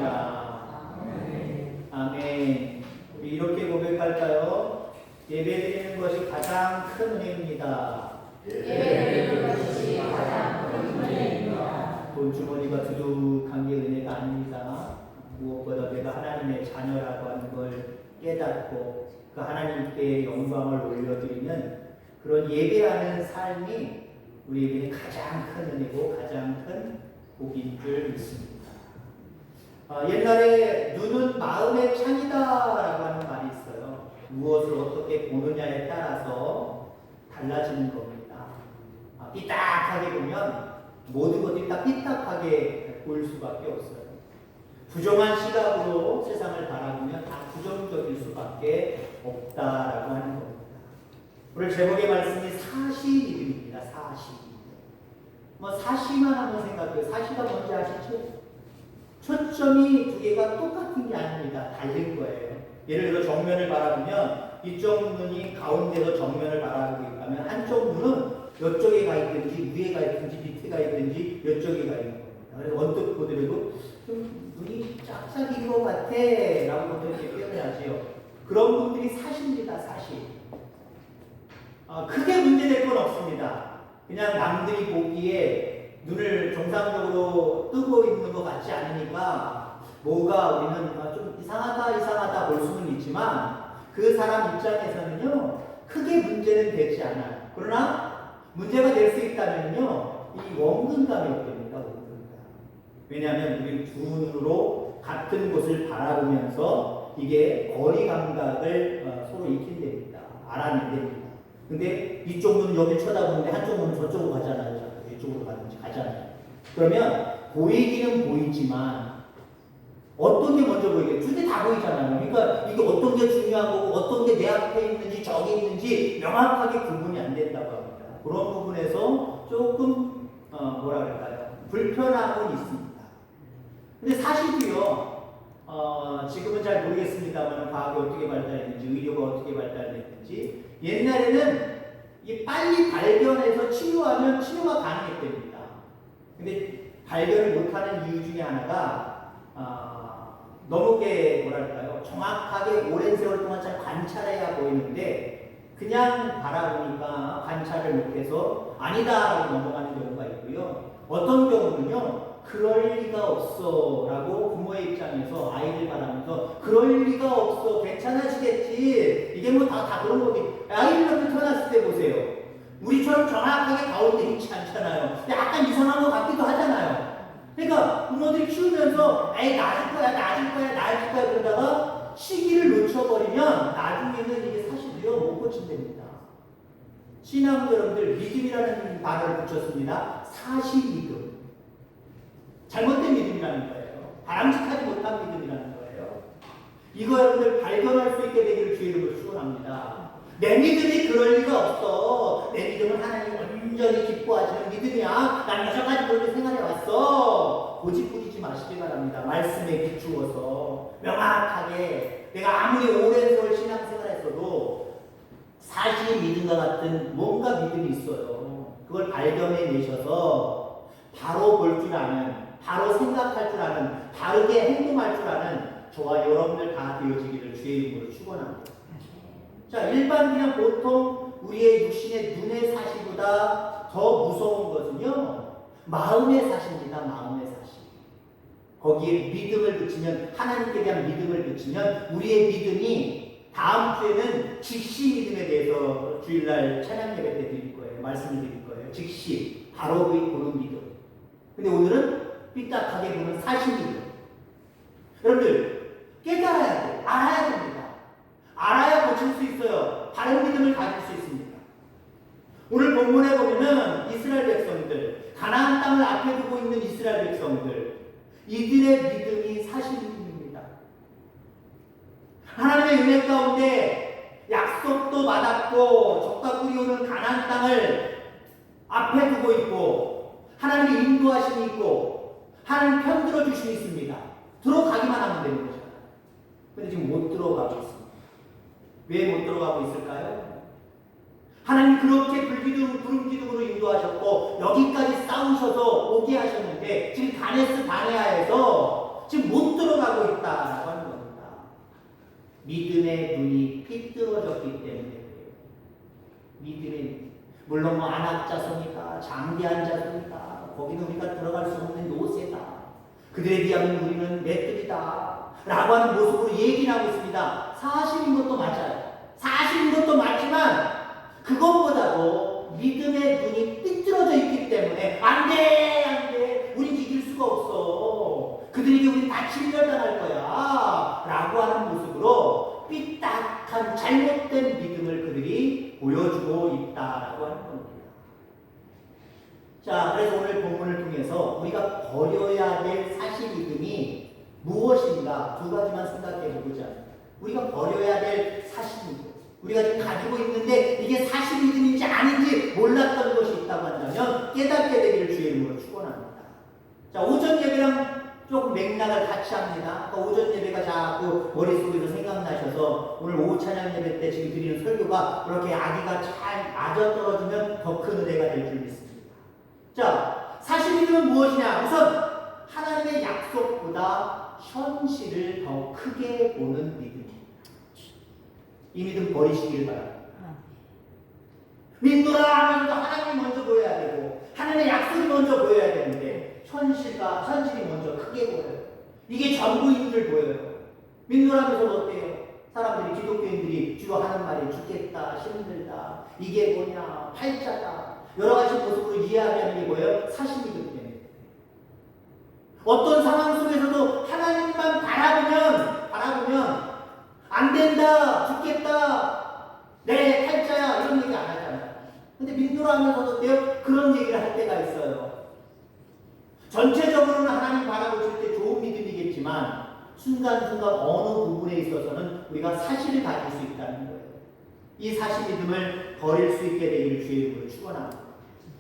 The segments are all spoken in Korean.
합니다. 아멘. 우리 이렇게 고백할까요? 예배드리는 것이 가장 큰 은혜입니다. 예배드리는 것이 가장 큰 은혜입니다. 돈 주머니가 두둑한 게 은혜가 아닙니다. 무엇보다 내가 하나님의 자녀라고 하는 걸 깨닫고 그 하나님께 영광을 올려드리는 그런 예배하는 삶이 우리에게 가장 큰 은혜고 가장 큰 복인 줄 믿습니다. 옛날에 눈은 마음의 창이다라고 하는 말이 있어요. 무엇을 어떻게 보느냐에 따라서 달라지는 겁니다. 삐딱하게 보면 모든 것들이 다 삐딱하게 보일 수밖에 없어요. 부정한 시각으로 세상을 바라보면 다 부정적일 수밖에 없다라고 하는 겁니다. 오늘 제목의 말씀이 사시믿음입니다. 사시만 한번 생각해요. 사시가 뭔지 아시죠? 초점이 두 개가 똑같은 게 아닙니다. 다른 거예요. 예를 들어 정면을 바라보면 이쪽 눈이 가운데서 정면을 바라보고 있다면 한쪽 눈은 이쪽에 가 있든지 위에 가 있든지 밑에 가 있든지 이쪽에 가 있는 겁니다. 그래서 언뜻 보더라도 좀 눈이 짝짝이인 것 같아 라고 보통 이렇게 표현하지요. 그런 분들이 사시입니다. 사시. 크게 문제될 건 없습니다. 그냥 남들이 보기에 눈을 정상적으로 뜨고 있는 것 같지 않으니까 뭐가 우리는 좀 이상하다 볼 수는 있지만 그 사람 입장에서는요 크게 문제는 되지 않아요. 그러나 문제가 될 수 있다면요 이 원근감이 어떻습니까? 원근감. 왜냐하면 우리 두 눈으로 같은 곳을 바라보면서 이게 거리 감각을 서로 익힌답니다. 알아낸답니다. 근데 이쪽 눈은 여기 쳐다보는데 한쪽 눈은 저쪽으로 가잖아요. 이쪽으로 가든지 가잖아요. 그러면 보이기는 보이지만 어떤 게 먼저 보이게? 두 개 다 보이잖아요. 그러니까 이게 어떤 게 중요하고 어떤 게 내 앞에 있는지 저기 있는지 명확하게 구분이 안 된다고 합니다. 그런 부분에서 조금 뭐라 그럴까요? 불편함은 있습니다. 근데 사실도요. 지금은 잘 모르겠습니다만 과학이 어떻게 발달했는지 의료가 어떻게 발달했는지 옛날에는 이 빨리 발견해서 치료하면 치료가 가능했답니다. 근데 발견을 못하는 이유 중에 하나가 너무게 뭐랄까요 정확하게 오랜 세월 동안 잘 관찰해야 보이는데 그냥 바라보니까 관찰을 못해서 아니다라고 넘어가는 경우가 있고요. 어떤 경우는요 그럴 리가 없어 라고 부모의 입장에서 아이를 바라면서 그럴 리가 없어 괜찮아지겠지 이게 뭐 다 그런 거겠지. 아이를 태어났을 때 보세요. 우리처럼 정확하게 가운데 있지 않잖아요. 약간 이상한 것 같기도 하잖아요. 그러니까 부모들이 키우면서 에이 나아질 거야 그러다가 시기를 놓쳐버리면 나중에는 이게 사실이요 못 고친답니다. 신앙도 여러분들 믿음이라는 단어를 붙였습니다. 사실믿음. 잘못된 믿음이라는 거예요. 바람직하지 못한 믿음이라는 거예요. 이거 여러분들 발견할 수 있게 되기를 주의 이름으로 축원합니다. 내 믿음이 그럴 리가 없어. 내 믿음은 하나님 온전히 기뻐하시는 믿음이야. 난 여태까지 그렇게 생활해 왔어. 고집 부리지 마시기 바랍니다. 말씀에 비추어서 명확하게 내가 아무리 오랜 세월 신앙생활했어도 사실 믿음과 같은 뭔가 믿음이 있어요. 그걸 발견해내셔서 바로 볼 줄 아는 바로 생각할 줄 아는 다르게 행동할 줄 아는 저와 여러분들 다 되어지기를 주의 이름으로 축원합니다. 자, 일반 그냥 보통 우리의 육신의 눈의 사시보다 더 무서운 것은요 마음의 사시입니다. 마음의 사시. 거기에 믿음을 붙이면 하나님께 대한 믿음을 붙이면 우리의 믿음이 다음 주에는 즉시 믿음에 대해서 주일날 찬양 예배 때 드릴 거예요. 말씀을 드릴 거예요. 즉시 바로 보는 믿음. 근데 오늘은 삐딱하게 보는 사실이에요. 여러분들 깨달아야 돼요. 알아야 됩니다. 알아야 고칠 수 있어요. 바른 믿음을 가질 수 있습니다. 오늘 본문에 보면은 이스라엘 백성들, 가나안 땅을 앞에 두고 있는 이스라엘 백성들, 이들의 믿음이 사실 믿음입니다. 하나님의 은혜 가운데 약속도 받았고 적과 꿀이 오는 가나안 땅을 앞에 두고 있고 하나님의 인도하심이 있고 하나님 편들어 주심이 있습니다. 들어가기만 하면 되는 거잖아요. 근데 지금 못 들어가고 있습니다. 왜 못 들어가고 있을까요? 하나님 그렇게 부름기둥으로 인도하셨고 여기까지 싸우셔서 오게 하셨는데 지금 다네스 바네아에서 지금 못 들어가고 있다라고 하는 겁니다. 믿음의 눈이 삐뚤어졌기 때문에 그래요. 믿음의 물론 뭐 안악자손이다, 장대한 자손이다, 거기는 우리가 들어갈 수 없는 노새다, 그들에 비하면 우리는 맷들이다 라고 하는 모습으로 얘기하고 있습니다. 사실인 것도 맞아요. 사실인 것도 맞지만 그것보다도 믿음의 눈이 삐뚤어져 있기 때문에 안돼 우린 이길 수가 없어, 그들에게 우린 다 진멸당할 거야 라고 하는 모습으로 삐딱한 잘못된 믿음을 그들이 보여주고 있다라고 하는 겁니다. 자, 그래서 오늘 본문을 통해서 우리가 버려야 될 사실 믿음이 무엇인가 두 가지만 생각해 보자. 우리가 버려야 될 사실 믿음, 우리가 지금 가지고 있는데 이게 사실 믿음인지 아닌지 몰랐던 것이 있다고 한다면 깨닫게 되기를 주의 이름으로 축원합니다. 자, 오전 예배랑 조금 맥락을 같이 합니다. 그러니까 오전 예배가 자꾸 머릿속에서 생각나셔서 오늘 오후 찬양 예배 때 지금 드리는 설교가 그렇게 아기가 잘 맞아떨어지면 더 큰 은혜가 될 줄 믿습니다. 자, 사실 믿음은 무엇이냐? 우선 하나님의 약속보다 현실을 더 크게 보는 믿음입니다. 이 믿음 버리시기를 바랍니다. 믿노라 하면서 하나님이 먼저 보여야 되고 하나님의 약속이 먼저 보여야 되는데 현실이 먼저 크게 보여요. 이게 전부인 줄 보여요. 믿노라면서 어때요? 사람들이, 기독교인들이 주로 하는 말이 죽겠다, 힘들다, 이게 뭐냐, 팔자다, 여러 가지 모습으로 이해하는 게 뭐예요? 사실이기 때문에. 어떤 상황 속에서도 하나님만 바라보면 안 된다, 죽겠다, 내 팔자야 이런 얘기 안 하잖아요. 근데 믿노라 하면서도 어때요? 그런 얘기를 할 때가 있어요. 전체적으로는 하나님 바라보실 때 좋은 믿음이겠지만 순간순간 어느 부분에 있어서는 우리가 사실을 가질 수 있다는 거예요. 이 사실 믿음을 버릴 수 있게 되기를 주의 이름으로 축원합니다.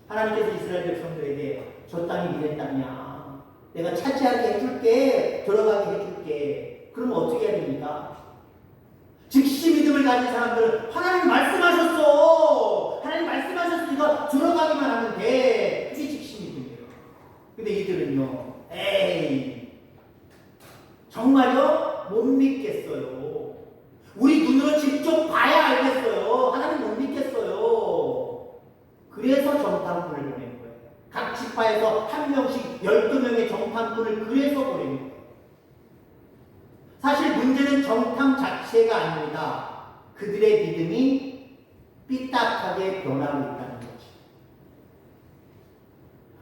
하나님께서 이스라엘 백성들에게 저 땅이 니네 땅이야, 내가 차지하게 해줄게, 들어가게 해줄게. 그러면 어떻게 해야 됩니까? 즉시 믿음을 가진 사람들은 하나님 말씀하셨어, 하나님 말씀하셨으니까 들어가기만 하면 돼. 그게 즉시 믿음이에요. 근데 이들은요, 에이 정말요? 못 믿겠어요. 우리 눈으로 직접 봐야 알겠어요. 하나님 못 믿겠어요. 그래서 정탐꾼을 보낸 거예요. 각 지파에서 한 명씩 12명의 정탐꾼을 그래서 보낸 거예요. 사실 문제는 정탐 자체가 아닙니다. 그들의 믿음이 삐딱하게 변하고 있다는 거죠.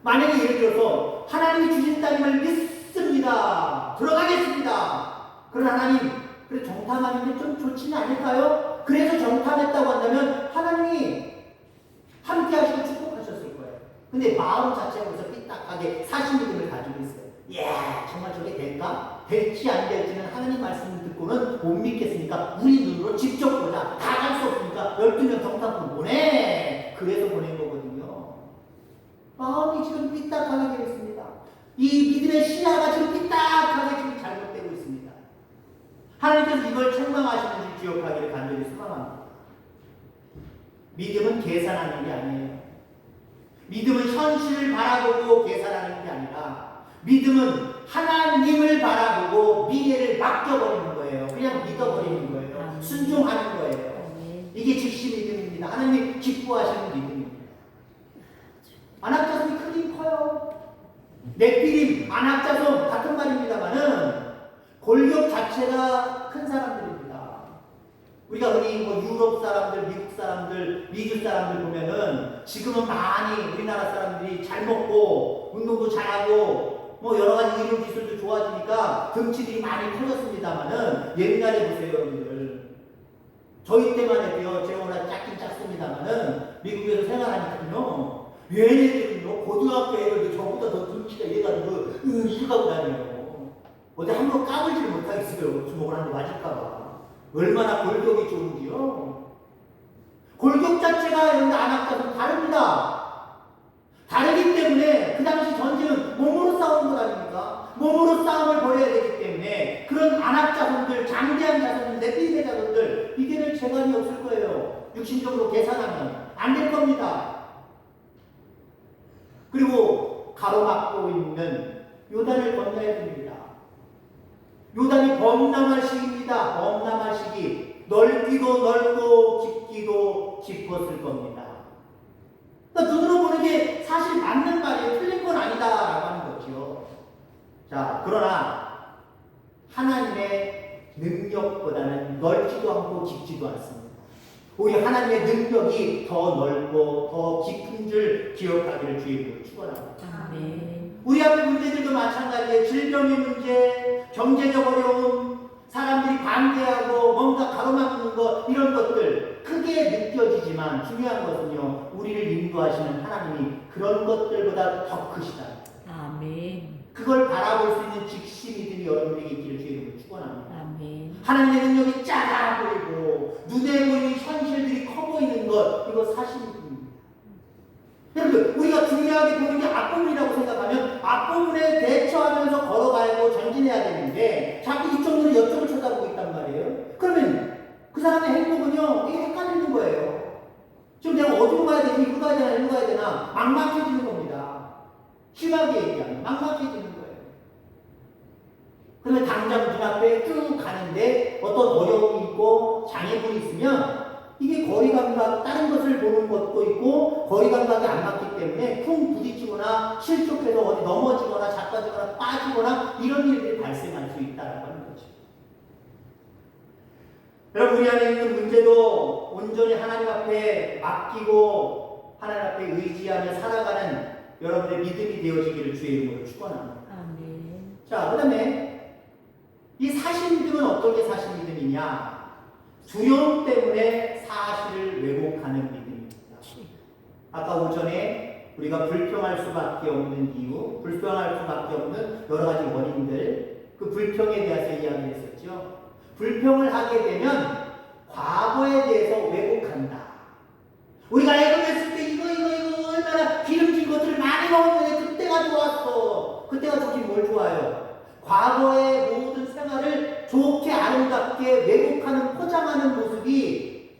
만약에 예를 들어서 하나님이 주신 땅임을 믿습니다, 들어가겠습니다. 그러나 하나님, 그래 정탐하는 게 좀 좋지는 않을까요? 그래서 정탐했다고 한다면 하나님이 함께 하시고 축복하셨을 거예요. 근데 마음 자체가 벌써 삐딱하게 사실 믿음을 가지고 있어요. 이야, 정말 저게 될까? 될지 안 될지는 하나님 말씀을 듣고는 못 믿겠으니까 우리 눈으로 직접 보자. 다 갈 수 없으니까 12명 정탐꾼 보내. 그래서 보낸 거거든요. 마음이 지금 삐딱하게 되어 있습니다. 이 믿음의 시야가 지금 삐딱하게 지금 잘못되고 있습니다. 하나님께서 이걸 책망하시는지 기억하기를 간절히 소망합니다. 믿음은 계산하는 게 아니에요. 믿음은 현실을 바라보고 계산하는 게 아니라 믿음은 하나님을 바라보고 미래를 맡겨버리는 거예요. 그냥 믿어버리는 거예요. 순종하는 거예요. 이게 즉시 믿음입니다. 하나님이 기뻐하시는 믿음입니다. 안악자손이 크긴 커요. 넷피림, 안악자손 같은 말입니다만은 골격 자체가 큰 사람들입니다. 우리가 흔히 뭐 유럽 사람들, 미국 사람들, 미주 사람들 보면은 지금은 많이 우리나라 사람들이 잘 먹고 운동도 잘하고 뭐 여러 가지 의료 기술도 좋아지니까 등치들이 많이 커졌습니다만은 옛날에 보세요, 여러분들. 저희 때만 해도요, 제가 워낙 작긴 작습니다만은 미국에서 생활하니까요, 얘네들은요 고등학교 애들도 저보다 더 등치가 이래가지고 이렇게 하고 다녀요. 어디 한번 까불지를 못하겠어요. 주먹을 한 대 맞을까봐. 얼마나 골격이 좋은지요. 골격 자체가 여러분들 안악자손 다릅니다. 다르기 때문에 그 당시 전쟁은 몸으로 싸우는 것 아닙니까? 몸으로 싸움을 벌여야 되기 때문에 그런 안악자손들, 장대한 자손들, 넷피림의 자손들 이겨낼 재간이 없을 거예요. 육신적으로 계산하면 안 될 겁니다. 그리고 가로막고 있는 요단을 건너야 됩니다. 범람할 시기입니다. 범람할 시기. 넓기도 넓고 깊기도 깊었을 겁니다. 그러니까 눈으로 보는 게 사실 맞는 말이에요. 틀린 건 아니다라고 하는 거죠. 자, 그러나 하나님의 능력보다는 넓지도 않고 깊지도 않습니다. 오히려 하나님의 능력이 더 넓고 더 깊은 줄 기억하기를 주의 축원합니다. 아멘. 우리 앞에 문제들도 마찬가지예요. 질병의 문제, 경제적 어려움, 사람들이 반대하고 뭔가 가로막는 것, 이런 것들 크게 느껴지지만 중요한 것은요, 우리를 인도하시는 하나님이 그런 것들보다 더 크시다. 아멘. 그걸 바라볼 수 있는 직시 믿음이 여러분에게 있기를 주의 이름으로 축원합니다. 아멘. 하나님의 능력이 작아 보이고 눈에 보이는 현실들이 커 보이는 것, 이거 사실입니다. 여러분, 우리가 중요하게 보는 게 앞부분이라고 생각하면 앞부분에 대처하면서 걸어가고 전진해야 되는데 자꾸 이쪽으로 이쪽을 쳐다보고 있단 말이에요. 그러면 그 사람의 행복은요, 이게 헷갈리는 거예요. 지금 내가 어디로 가야 되지? 이리로 가야 되나? 이리로 가야 되나? 막막해지는 겁니다. 심하게 얘기하면 막막해지는 거예요. 그러면 당장 눈앞에 쭉 가는데 어떤 어려움이 있고 장애물이 있으면 이게 거리감각, 다른 것을 보는 것도 있고 거리감각이 안 맞기 때문에 쿵 부딪히거나 실족해서 어디 넘어지거나 자빠지거나 빠지거나 이런 일들이 발생할 수 있다는 거죠. 여러분, 우리 안에 있는 문제도 온전히 하나님 앞에 맡기고 하나님 앞에 의지하며 살아가는 여러분의 믿음이 되어지기를 주의 이름으로 축원합니다. 아멘. 자, 그 다음에 이 사실 믿음은 어떻게 사실 믿음이냐? 두려움 때문에 사실을 왜곡하는 믿음입니다. 아까 오전에 우리가 불평할 수밖에 없는 이유, 불평할 수밖에 없는 여러 가지 원인들, 그 불평에 대해서 이야기를 했었죠. 불평을 하게 되면 과거에 대해서 왜곡한다. 우리가 애굽했을 때 이거 얼마나 기름진 것들을 많이 먹었는데 그때가 좋았어. 그때가 좋긴 뭘 좋아요? 과거의 모든 생활을 좋게 아름답게 왜곡하는, 포장하는 모습이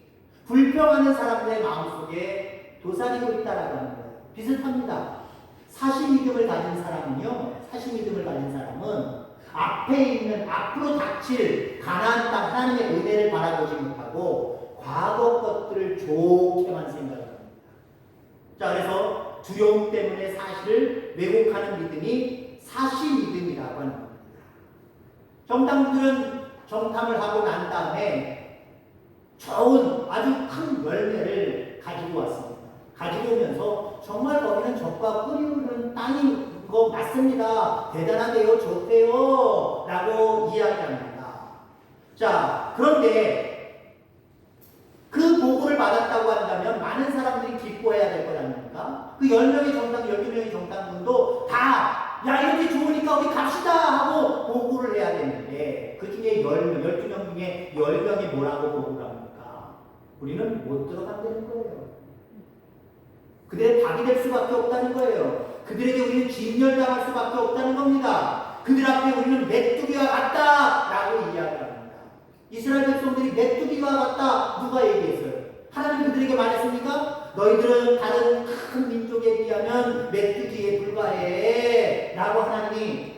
불평하는 사람들의 마음속에 도사리고 있다라고 하는 거예요. 비슷합니다. 사실 믿음을 가진 사람은요, 사실 믿음을 가진 사람은 앞에 있는, 앞으로 닥칠 가나안 땅 하나님의 은혜를 바라보지 못하고 과거 것들을 좋게만 생각합니다. 자, 그래서 두려움 때문에 사실을 왜곡하는 믿음이 사실 믿음이라고 하는 겁니다. 정탐들은 정탐을 하고 난 다음에 좋은 아주 큰 열매를 가지고 왔습니다. 가지고 오면서 정말 거기는 젖과 꿀이 흐르는 땅인 거 맞습니다. 대단하대요, 좋대요 라고 이야기합니다. 자, 그런데 그 보고를 받았다고 한다면 많은 사람들이 기뻐해야 될 것 아닙니까? 그 10명의 정탐, 12명의 정탐군도 다 야, 이렇게 좋으니까 우리 갑시다 하고 보고를 해야 되는데 그 중에 10명, 12명 중에 10명이 뭐라고 보고를 합니까? 우리는 못 들어간다는 거예요. 그들의 답이 될 수밖에 없다는 거예요. 그들에게 우리는 진멸당할 수밖에 없다는 겁니다. 그들 앞에 우리는 메뚜기와 같다라고 이야기합니다. 이스라엘 백성들이 메뚜기와 같다, 누가 얘기했어요? 하나님이 그들에게 말했습니까? 너희들은 다른 큰 민족에 비하면 메뚜기에 불과해 라고 하나님이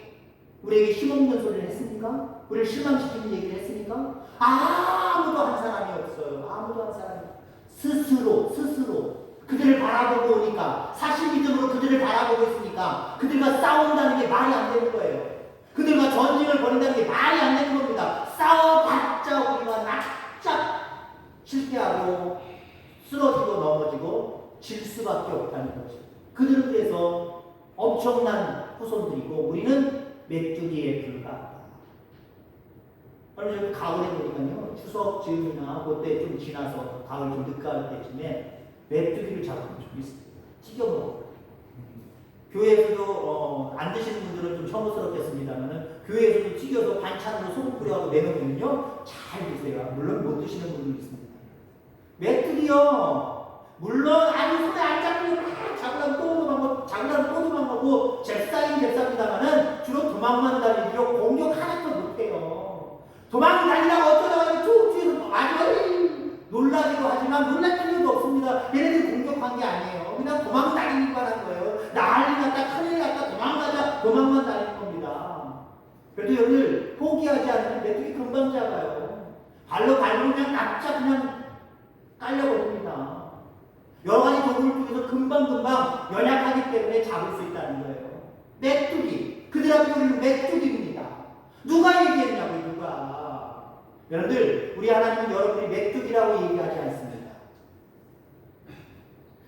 우리에게 힘없는 소리를 했습니까? 우리를 실망시키는 얘기를 했습니까? 아무도 한 사람이 없어요. 아무도 한 사람이. 스스로 그들을 바라보고 오니까, 사실 믿음으로 그들을 바라보고 있으니까 그들과 싸운다는 게 말이 안 되는 거예요. 그들과 전쟁을 벌인다는 게 말이 안 되는 겁니다. 싸워봤자 우리가 납작 실패하고 쓰러지고 넘어지고 질 수밖에 없다는 거죠. 그들은 그래서 엄청난 후손들이고 우리는 메뚜기에 불과하다. 여러분, 가을에 보니까요, 추석 즈음이나 그때 좀 지나서 가을 좀 늦가을 때쯤에 메뚜기를 잡으면 좀 있습니다. 튀겨 먹어요. 교회에서도 안 드시는 분들은 좀 혐오스럽겠습니다만은 교회에서도 튀겨서 반찬으로 소금 뿌려서 내놓으면요 잘 드세요. 물론 못 드시는 분들도 있습니다. 메뚜기요, 물론 아주 손에 안 잡히고 막 잡으려면 또 도망가고 잽싸입니다만은 주로 도망만 다니고 공격 하나도 못해요. 도망 다니다가 어쩌다가 툭 뒤에서 아주 놀라기도 하지만 놀랄 필요도 없습니다. 얘네들 공격한 게 아니에요. 그냥 도망 다니기만 한 거예요. 난리 났다, 큰일 났다, 도망가자, 도망만 다니는 겁니다. 그래도 여러분들 포기하지 않으면 메뚜기 금방 잡아요. 발로 밟으면 그냥 납작 그냥 깔려버립니다. 여러 가지 도구를 통해서 금방금방 연약하기 때문에 잡을 수 있다는 거예요. 메뚜기. 그들 앞에 우리는 메뚜기입니다. 누가 얘기했냐고요, 누가. 여러분들, 우리 하나님은 여러분이 메뚜기라고 얘기하지 않습니다.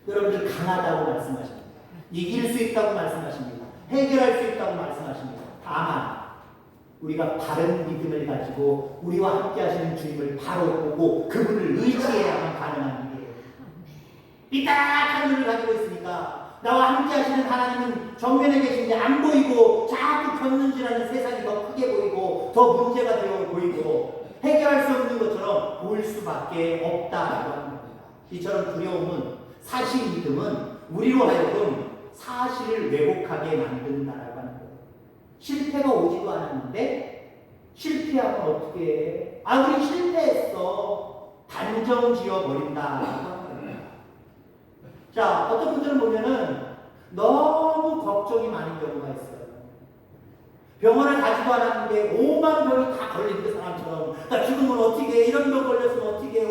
여러분들 강하다고 말씀하십니다. 이길 수 있다고 말씀하십니다. 해결할 수 있다고 말씀하십니다. 다만 우리가 바른 믿음을 가지고 우리와 함께 하시는 주님을 바로 보고 그분을 의지해야만 가능한 일이에요. 삐딱한 눈을 가지고 있으니까 나와 함께 하시는 하나님은 정면에 계신데 안 보이고 자꾸 겼는지라는 세상이 더 크게 보이고 더 문제가 되어 보이고 해결할 수 없는 것처럼 보일 수밖에 없다라고 하는 겁니다. 이처럼 두려움은 사실 믿음은 우리로 하여금 사실을 왜곡하게 만든다라고 하는 거예요. 실패가 오지도 않았는데 실패하면 어떻게 해? 아, 우리 실패했어. 단정 지어버린다라고 하는 겁니다. 자, 어떤 분들은 보면은 너무 걱정이 많은 경우가 있어요. 병원을 가지도 않았는데 5만 병이 다 걸린 그 사람처럼 나 지금은 어떻게 해? 이런 병 걸렸으면 어떻게 해?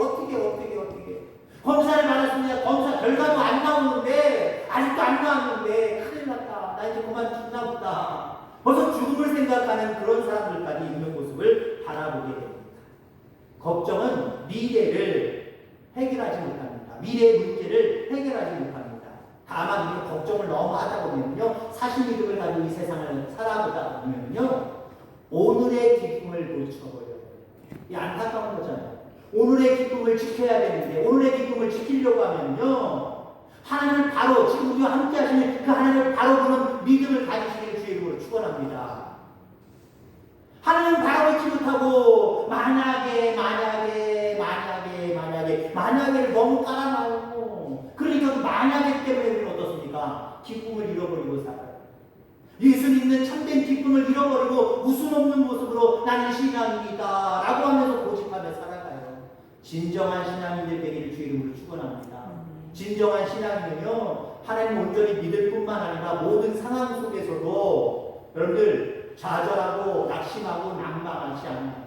검사를 받았습니다. 검사 결과도 안 나오는데 아직도 안 나왔는데 큰일 났다. 나 이제 그만 죽나 보다. 벌써 죽음을 생각하는 그런 사람들까지 있는 모습을 바라보게 됩니다. 걱정은 미래를 해결하지 못합니다. 미래의 문제를 해결하지 못합니다. 다만 이렇게 걱정을 너무 하다 보면요, 사실 믿음을 가지고 이 세상을 살아보다 보면요, 오늘의 기쁨을 놓쳐버려요. 이 안타까운 거잖아요. 오늘의 기쁨을 지켜야 되는데 오늘의 기쁨을 지키려고 하면요, 하나님을 바로 지금 우리와 함께 하시는 그 하나님을 바로 보는 믿음을 가지시기를 주의 이름으로 축원합니다. 하나님을 바라보지 못하고 만약에를 너무 깔아놔요. 그러니까 그 만약에 때문에 우리는 어떻습니까? 기쁨을 잃어버리고 살아요. 예수 믿는 참된 기쁨을 잃어버리고 웃음 없는 모습으로 나는 신앙이다 라고 하면서 고집하며 살아가요. 진정한 신앙인들 되기를 주의 이름으로 축원합니다. 진정한 신앙이면요, 하나님 온전히 믿을 뿐만 아니라 모든 상황 속에서도 여러분들 좌절하고 낙심하고 낙망하지 않아요.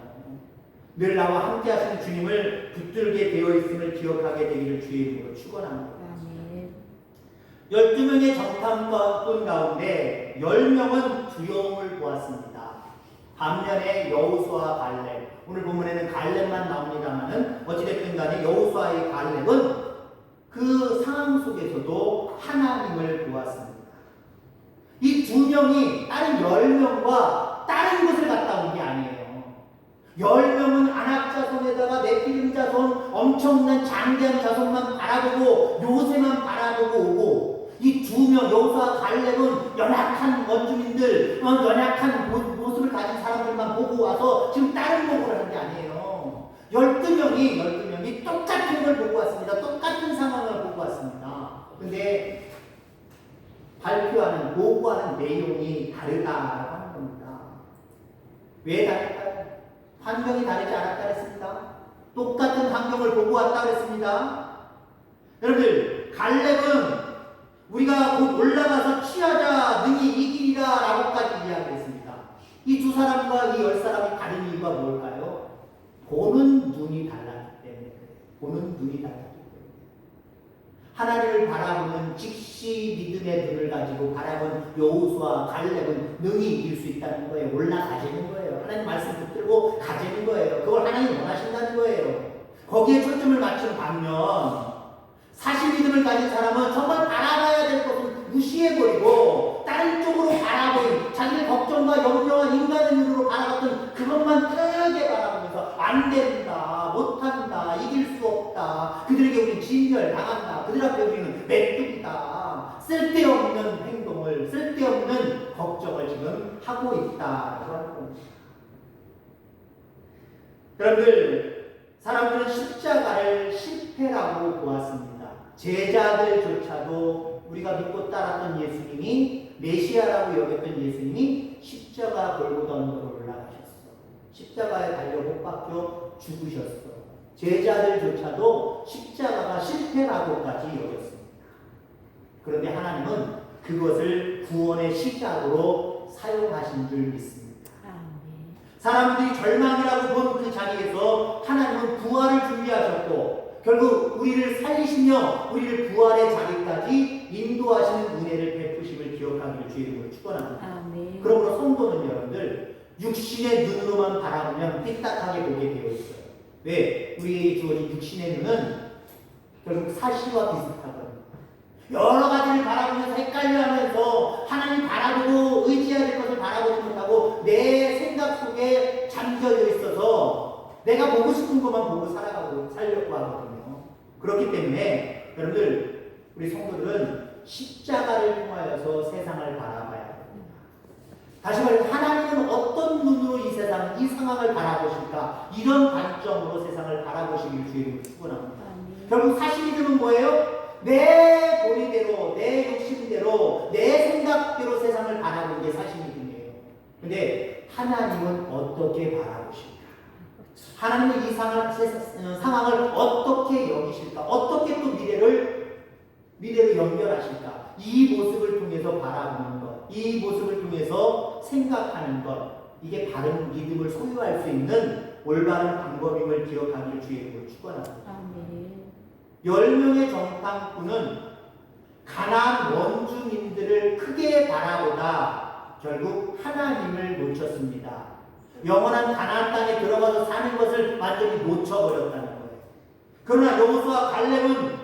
늘 나와 함께 하시는 주님을 붙들게 되어 있음을 기억하게 되기를 주의 이름으로 축원합니다. 12명의 정탐꾼 가운데 10명은 두려움을 보았습니다. 반면에 여호수아 갈렙, 오늘 본문에는 갈렙만 나옵니다만은 어찌됐든 간에 여호수아의 갈렙은 그 상황 속에서도 하나님을 보았습니다. 이 두 명이 다른 10명과 다른 곳을 갔다 온 게 아니에요. 10명은 아낙 자손에다가 네피림 자손, 엄청난 장대한 자손만 바라보고 요새만 바라보고 오고, 이 두 명, 여호수아 갈렙은 연약한 원주민들, 연약한 모습을 가진 사람들만 보고 와서 지금 다른 보고를 하는 게 아니에요. 12명이 똑같은 걸 보고 왔습니다. 똑같은 상황을 보고 왔습니다. 근데 발표하는, 보고하는 내용이 다르다라고 하는 겁니다. 왜 다를까요? 환경이 다르지 않았다 그랬습니다. 똑같은 환경을 보고 왔다 그랬습니다. 여러분들, 갈렙은 우리가 곧 올라가서 취하자 능히 이기리라 라고까지 이야기했습니다. 이 두 사람과 이 10사람이 다른 이유가 뭘까요? 보는 눈이 달랐기 때문에 그래요. 보는 눈이 달랐기 때문에. 하나님을 바라보는 즉시 믿음의 눈을 가지고 바라본 여호수아 갈렙은 능히 이길 수 있다는 거예요. 올라가지는 거예요. 하나님 말씀 붙들고 가지는 거예요. 그걸 하나님 원하신다는 거예요. 거기에 초점을 맞춘 반면 사실 믿음을 가진 사람은 정말 바라봐야 될 것은 무시해버리고 다른 쪽으로 바라보는, 자기의 걱정과 염려와 인간의 눈으로 바라봤던 그것만 크게 바라보면서 안 된다, 못한다, 이길 수 없다, 그들에게 우리는 진멸당한다, 그들 앞에 우리는 메뚜기다, 쓸데없는 행동을, 쓸데없는 걱정을 지금 하고 있다라고 하는 겁니다. 여러분들, 사람들은 십자가를 실패라고 보았습니다. 제자들조차도 우리가 믿고 따랐던 예수님이, 메시아라고 여겼던 예수님이 십자가 골고다 언덕으로 올라가셨어. 십자가에 달려 못 박혀 죽으셨어. 제자들조차도 십자가가 실패라고까지 여겼습니다. 그런데 하나님은 그것을 구원의 시작으로 사용하신 줄 믿습니다. 사람들이 절망이라고 본 그 자리에서 하나님은 부활을 준비하셨고 결국 우리를 살리시며 우리를 부활의 자리까지 인도하시는 은혜를 베푸심을 기억하기를 주의 이름으로 축원합니다. 아멘. 그러므로 성도는 여러분들 육신의 눈으로만 바라보면 삐딱하게 보게 되어 있어요. 왜? 우리에게 주어진 육신의 눈은 결국 사시와 비슷하거든요. 여러 가지를 바라보면서 헷갈려하면서 하나님 바라보고 의지해야 될 것을 바라보지 못하고 내 생각 속에 잠겨져 있어서 내가 보고 싶은 것만 보고 살려고 하거든요. 그렇기 때문에 여러분들 우리 성도들은 십자가를 통하여서 세상을 바라봐야 합니다. 다시 말해서 하나님은 어떤 눈으로 이 세상, 이 상황을 바라보실까? 이런 관점으로 세상을 바라보시길 주의로 축원합니다. 결국 사실 믿음은 뭐예요? 내 본의대로, 내 욕심대로, 내 생각대로 세상을 바라보는 게 사실 믿음이에요. 근데 하나님은 어떻게 바라보실까? 하나님은 이 상황을 어떻게 여기실까? 어떻게 또 미래로 연결하실까? 이 모습을 통해서 바라보는 것, 이 모습을 통해서 생각하는 것, 이게 바른 믿음을 소유할 수 있는 올바른 방법임을 기억하기를 주의 이름으로 축원합니다. 아멘. 10명의 정탐꾼은 가나안 원주민들을 크게 바라보다 결국 하나님을 놓쳤습니다. 영원한 가나안 땅에 들어가서 사는 것을 완전히 놓쳐버렸다는 거예요. 그러나 여호수아 갈렙은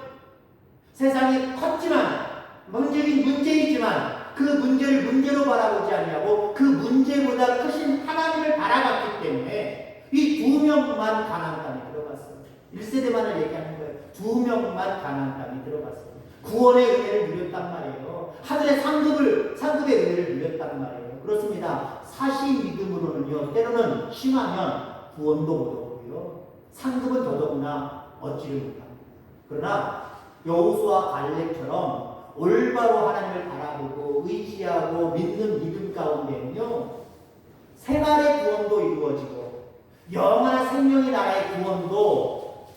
세상이 컸지만 문제이지만 그 문제를 문제로 바라보지 아니하고 그 문제보다 크신 하나님을 바라봤기 때문에 이 2명만 가나안 땅에 들어갔어요. 1세대만을 얘기하는 거예요. 2명만 가나안 땅에 들어갔어요. 구원의 은혜를 누렸단 말이에요. 하늘의 상급의 은혜를 누렸단 말이에요. 그렇습니다. 사실 믿음으로는요, 때로는 심하면 구원도 못 얻고요, 상급은 더더구나 얻지를 못합니다. 그러나 여호수아 갈렙처럼 올바로 하나님을 바라보고 의지하고 믿는 믿음 가운데는요, 생활의 구원도 이루어지고 영원한 생명의 나라의 구원도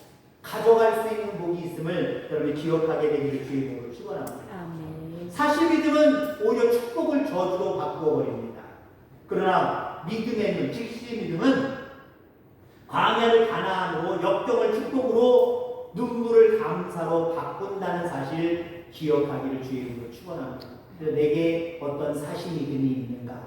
가져갈 수 있는 복이 있음을 여러분이 기억하게 되기를 주의 이름으로 축원합니다. 아멘. 사실 믿음은 오히려 축복을 저주로 바꾸어버립니다. 그러나 믿음의 눈, 직시 믿음은 광야를 가나안으로, 역경을 축복으로, 눈물을 감사로 바꾼다는 사실 기억하기를 주의 이름으로 축원합니다. 그래서 내게 어떤 사실 믿음이 있는가?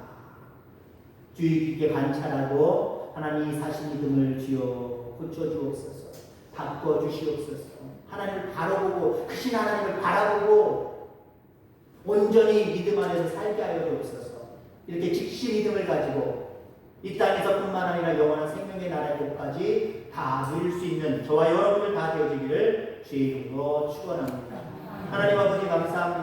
주의 깊게 관찰하고 하나님 이 사실 믿음을 주여 고쳐주옵소서, 바꿔주시옵소서. 하나님을 바라보고, 크신 하나님을 바라보고 온전히 믿음 안에서 살게 하여 주옵소서. 이렇게 직시 믿음을 가지고 이 땅에서뿐만 아니라 영원한 생명의 나라의 복까지 다 누릴 수 있는 저와 여러분을 다 되어지기를 주의 이름으로 축원합니다. 하나님 아버지 감사합니다.